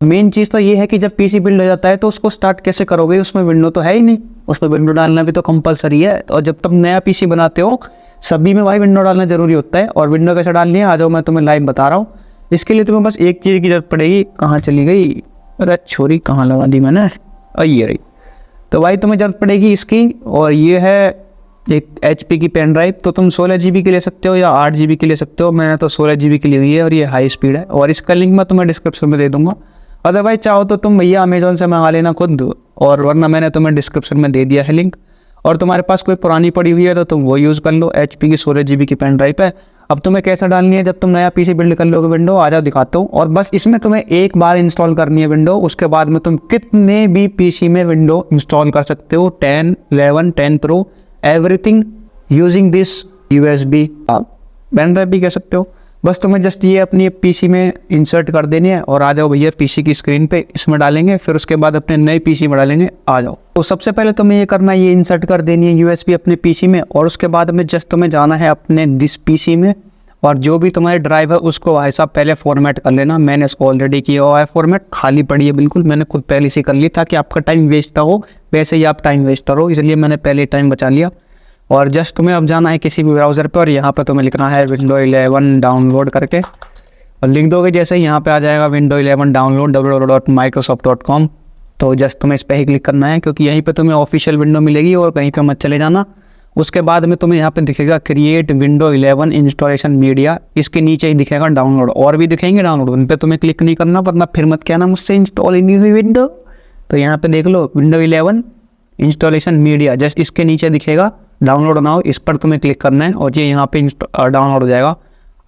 Main चीज़ तो ये है कि जब पीसी बिल्ड हो जाता है तो उसको स्टार्ट कैसे करोगे, उसमें विंडो तो है ही नहीं, उसमें विंडो डालना भी तो कंपलसरी है। और जब तुम नया पीसी बनाते हो सभी में भाई विंडो डालना जरूरी होता है। और विंडो कैसे डालनी है आ जाओ, मैं तुम्हें लाइव बता रहा हूँ। इसके लिए तुम्हें बस एक चीज़ की जरूरत पड़ेगी। कहाँ चली गई, अरे छोरी कहाँ लगा दी मैंने, ये रही। तो भाई तुम्हें जरूरत पड़ेगी इसकी, और ये है एक HP की पेन ड्राइव। तो तुम 16 GB की ले सकते हो या 8 GB की ले सकते हो। मैंने तो 16 GB की ली हुई है और ये हाई स्पीड है। और इसका लिंक मैं तुम्हें डिस्क्रिप्शन में दे दूंगा। अदरवाइज चाहो तो तुम भैया अमेजोन से मंगा लेना खुद, और वरना मैंने तुम्हें डिस्क्रिप्शन में दे दिया है लिंक। और तुम्हारे पास कोई पुरानी पड़ी हुई है तो तुम वो यूज़ कर लो। HP की 16 GB की पेन ड्राइव है। अब तुम्हें कैसा डालनी है, जब तुम नया पीसी बिल्ड कर लोगे विंडो, आ जाओ दिखाता हूँ। और बस इसमें तुम्हें एक बार इंस्टॉल करनी है विंडो, उसके बाद में तुम कितने भी पीसी में विंडो इंस्टॉल कर सकते हो। 10, 11, 10 Pro everything using this USB pen drive भी कह सकते हो। बस तुम्हें जस्ट ये अपनी पीसी में इंसर्ट कर देनी है और आ जाओ भैया पीसी की स्क्रीन पे, इसमें डालेंगे। फिर उसके बाद अपने नए पीसी में डालेंगे, आ जाओ। तो सबसे पहले तुम्हें ये करना है, ये इंसर्ट कर देनी है USB अपने पीसी में। और उसके बाद में जस्ट तुम्हें जाना है अपने दिस पीसी में, और जो भी तुम्हारे ड्राइव है उसको भाई साहब पहले फॉर्मेट कर लेना। मैंने इसको ऑलरेडी किया हुआ है फॉर्मेट, खाली पड़ी है बिल्कुल, मैंने खुद पहले से कर लिया ताकि आपका टाइम वेस्ट ना हो। वैसे ही आप टाइम वेस्ट करो, इसलिए मैंने पहले टाइम बचा लिया। और जस्ट तुम्हें अब जाना है किसी भी ब्राउज़र पे, और यहाँ पर तुम्हें लिखना है विंडो 11 डाउनलोड करके, और लिख दोगे जैसे ही यहाँ पे आ जाएगा विंडो 11 डाउनलोड www.microsoft.com। तो जस्ट तुम्हें इस पर ही क्लिक करना है, क्योंकि यहीं पे तुम्हें ऑफिशियल विंडो मिलेगी और कहीं पे मत चले जाना। उसके बाद में तुम्हें यहाँ पे दिखेगा क्रिएट विंडो 11 इंस्टॉलेशन मीडिया, इसके नीचे ही दिखेगा डाउनलोड, और भी दिखेंगे डाउनलोड, उन पर तुम्हें क्लिक नहीं करना, वरना फिर मत कहना मुझसे इंस्टॉल ही नहीं हुई विंडो। तो यहाँ पे देख लो विंडो 11 इंस्टॉलेशन मीडिया, जस्ट इसके नीचे दिखेगा डाउनलोड नाउ, इस पर तुम्हें क्लिक करना है और ये यहाँ पे डाउनलोड हो जाएगा।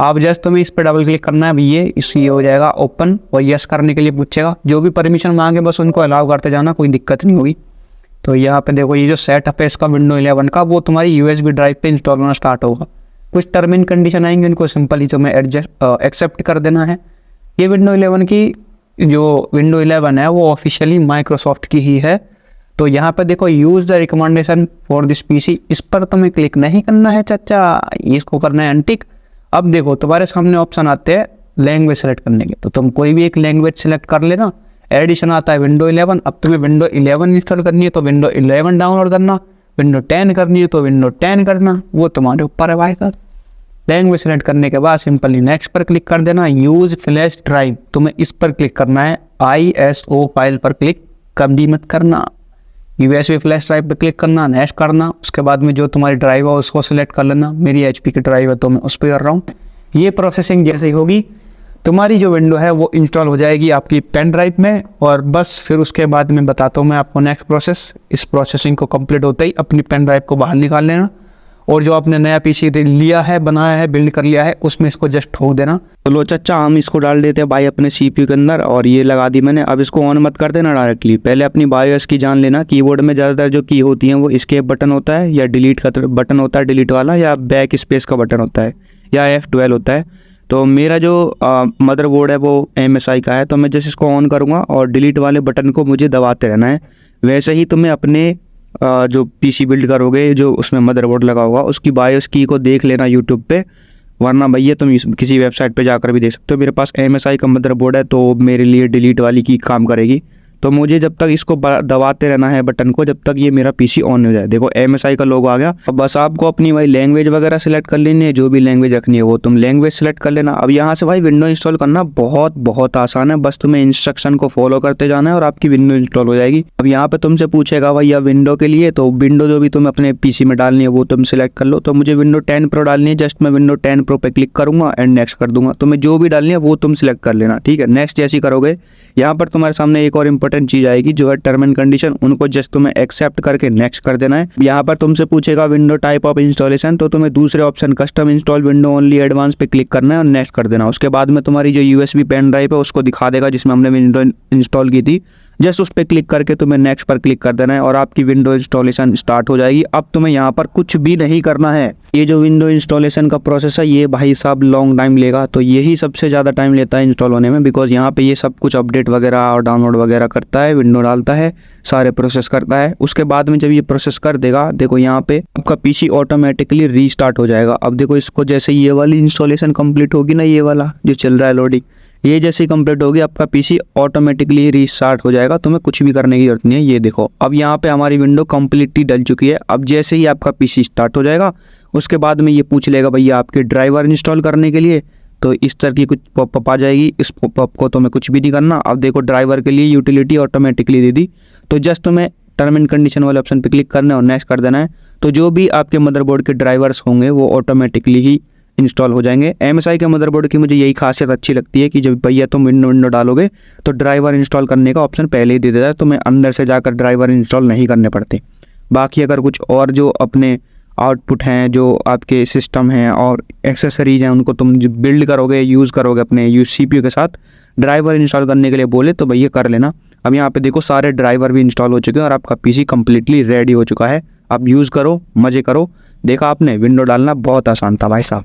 आप जस्ट तुम्हें इस पर डबल क्लिक करना है, ये इसलिए हो जाएगा ओपन, और यस करने के लिए पूछेगा। जो भी परमिशन मांगे बस उनको अलाउ करते जाना, कोई दिक्कत नहीं होगी। तो यहाँ पे देखो ये जो सेटअप है इसका विंडो 11 का, वो तुम्हारी USB ड्राइव पे इंस्टॉल होना स्टार्ट होगा। कुछ टर्म एंड कंडीशन आएंगे, इनको सिंपली तुम्हें एक्सेप्ट कर देना है। ये विंडो 11 की जो विंडो 11 है वो ऑफिशियली माइक्रोसॉफ्ट की ही है। तो यहाँ पर देखो use the recommendation for this PC, इस पर तुम्हें क्लिक नहीं करना है चाचा, इसको करना है अनटिक। अब देखो तुम्हारे सामने ऑप्शन आते हैं लैंग्वेज सेलेक्ट करने के, तो तुम कोई भी एक लैंग्वेज सेलेक्ट कर लेना। एडिशन आता है विंडो 11, अब तुम्हें विंडो 11 इंस्टॉल करनी है तो विंडो 11 डाउनलोड करना, विंडो 10 करनी है तो विंडो 10 करना, वो तुम्हारे ऊपर है भाई साहब। लैंग्वेज सेलेक्ट करने के बाद सिंपली नेक्स्ट पर क्लिक कर देना। यूज़ फ्लैश ड्राइव, तुम्हें इस पर क्लिक करना है। ISO फाइल पर क्लिक कभी मत करना, USB फ्लैश ड्राइव पर क्लिक करना, नेक्स्ट करना। उसके बाद में जो तुम्हारी ड्राइव है उसको सिलेक्ट कर लेना। मेरी HP की ड्राइव है तो मैं उस पर कर रहा हूँ। ये प्रोसेसिंग जैसे ही होगी तुम्हारी जो विंडो है वो इंस्टॉल हो जाएगी आपकी पेन ड्राइव में। और बस फिर उसके बाद में बताता हूँ मैं आपको नेक्स्ट प्रोसेस। इस प्रोसेसिंग को कंप्लीट होते ही अपनी पेन ड्राइव को बाहर निकाल लेना, और जो आपने नया पीसी लिया है, बनाया है, बिल्ड कर लिया है, उसमें इसको जस्ट ठोक देना। तो लो चचा, हम इसको डाल देते हैं भाई अपने CPU के अंदर, और ये लगा दी मैंने। अब इसको ऑन मत कर देना डायरेक्टली, पहले अपनी बायोस की जान लेना। कीबोर्ड में ज़्यादातर जो की होती हैं वो एस्केप बटन होता है, या डिलीट का बटन होता है डिलीट वाला, या बैक स्पेस का बटन होता है, या F12 होता है। तो मेरा जो मदरबोर्ड है वो MSI का है, तो मैं जैसे इसको ऑन करूँगा और डिलीट वाले बटन को मुझे दबाते रहना है। वैसे ही तुम्हें अपने जो पीसी बिल्ड करोगे, जो उसमें मदरबोर्ड लगा होगा, उसकी बायोस की को देख लेना यूट्यूब पे, वरना भैया तुम किसी वेबसाइट पे जाकर भी देख सकते हो। मेरे पास MSI का मदरबोर्ड है तो मेरे लिए डिलीट वाली की काम करेगी। तो मुझे जब तक इसको दबाते रहना है बटन को, जब तक ये मेरा पीसी ऑन हो जाए। देखो MSI का लोगो आ गया। अब बस आपको अपनी भाई लैंग्वेज वगैरह सेलेक्ट कर लेनी है, जो भी लैंग्वेज रखनी है वो तुम लैंग्वेज सेलेक्ट कर लेना। अब यहाँ से भाई विंडो इंस्टॉल करना बहुत बहुत आसान है, बस तुम्हें इंस्ट्रक्शन को फॉलो करते जाना है और आपकी विंडो इंस्टॉल हो जाएगी। अब यहाँ पे तुमसे पूछेगा भैया विंडो के लिए, तो विंडो जो भी तुम्हें अपने पीसी में डालनी है वो तुम सिलेक्ट कर लो। तो मुझे विंडो 10 Pro डालनी है, जस्ट मैं विंडो 10 Pro पे क्लिक करूंगा एंड नेक्स्ट कर दूंगा। तुम्हें जो भी डालनी है वो तुम सिलेक्ट कर लेना, ठीक है। नेक्स्ट जैसे ही करोगे, यहाँ पर तुम्हारे सामने एक और इंपॉर्टेंट चीज़ आएगी जो है टर्म एंड कंडीशन, उनको जस्ट तुम्हें एक्सेप्ट करके नेक्स्ट कर देना है। यहाँ पर तुमसे पूछेगा विंडो टाइप ऑफ इंस्टॉलेशन, तो तुम्हें दूसरे option custom install window only advance पे क्लिक करना है और नेक्स्ट कर देना। उसके बाद में तुम्हारी जो USB पेन ड्राइव है उसको दिखा देगा जिसमें हमने विंडो इंस्टॉल की थी, जस्ट उस पर क्लिक करके तुम्हें नेक्स्ट पर क्लिक कर देना है और आपकी विंडो इंस्टॉलेशन स्टार्ट हो जाएगी। अब तुम्हें यहाँ पर कुछ भी नहीं करना है। ये जो विंडो इंस्टॉलेशन का प्रोसेस है ये भाई साहब लॉन्ग टाइम लेगा, तो यही सबसे ज़्यादा टाइम लेता है इंस्टॉल होने में, बिकॉज यहाँ पे ये सब कुछ अपडेट वगैरह और डाउनलोड वगैरह करता है, विंडो डालता है, सारे प्रोसेस करता है। उसके बाद में जब ये प्रोसेस कर देगा, देखो यहाँ पे आपका पीसी ऑटोमेटिकली रीस्टार्ट हो जाएगा। अब देखो इसको जैसे ये वाली इंस्टॉलेशन कंप्लीट होगी ना, ये वाला जो चल रहा है लोडिंग, ये जैसे कंप्लीट होगी आपका पीसी ऑटोमेटिकली रीस्टार्ट हो जाएगा, तुम्हें कुछ भी करने की जरूरत नहीं है। ये देखो अब यहाँ पे हमारी विंडो कम्प्लीटली डल चुकी है। अब जैसे ही आपका पीसी स्टार्ट हो जाएगा उसके बाद में ये पूछ लेगा भैया आपके ड्राइवर इंस्टॉल करने के लिए, तो इस तरह की कुछ पॉपअप आ जाएगी। इस पॉपअप को तुम्हें कुछ भी नहीं करना। अब देखो ड्राइवर के लिए यूटिलिटी ऑटोमेटिकली दे दी, तो जस्ट तुम्हें टर्म एंड कंडीशन वाले ऑप्शन पे क्लिक करना है और नेक्स्ट कर देना है। तो जो भी आपके मदरबोर्ड के ड्राइवर्स होंगे वो ऑटोमेटिकली ही इंस्टॉल हो जाएंगे। MSI के मदरबोर्ड की मुझे यही खासियत अच्छी लगती है कि जब भैया तुम विंडो डालोगे तो ड्राइवर इंस्टॉल करने का ऑप्शन पहले ही दे देता है, तुम्हें अंदर से जाकर ड्राइवर इंस्टॉल नहीं करने पड़ते। बाकी अगर कुछ और जो अपने आउटपुट हैं, जो आपके सिस्टम हैं और एक्सेसरीज हैं, उनको तुम जो बिल्ड करोगे, यूज़ करोगे अपने CPU के साथ, ड्राइवर इंस्टॉल करने के लिए बोले तो भैया कर लेना। अब यहाँ पे देखो सारे ड्राइवर भी इंस्टॉल हो चुके हैं और आपका PC कम्प्लीटली रेडी हो चुका है। अब यूज़ करो, मज़े करो। देखा आपने, विंडो डालना बहुत आसान था भाई साहब।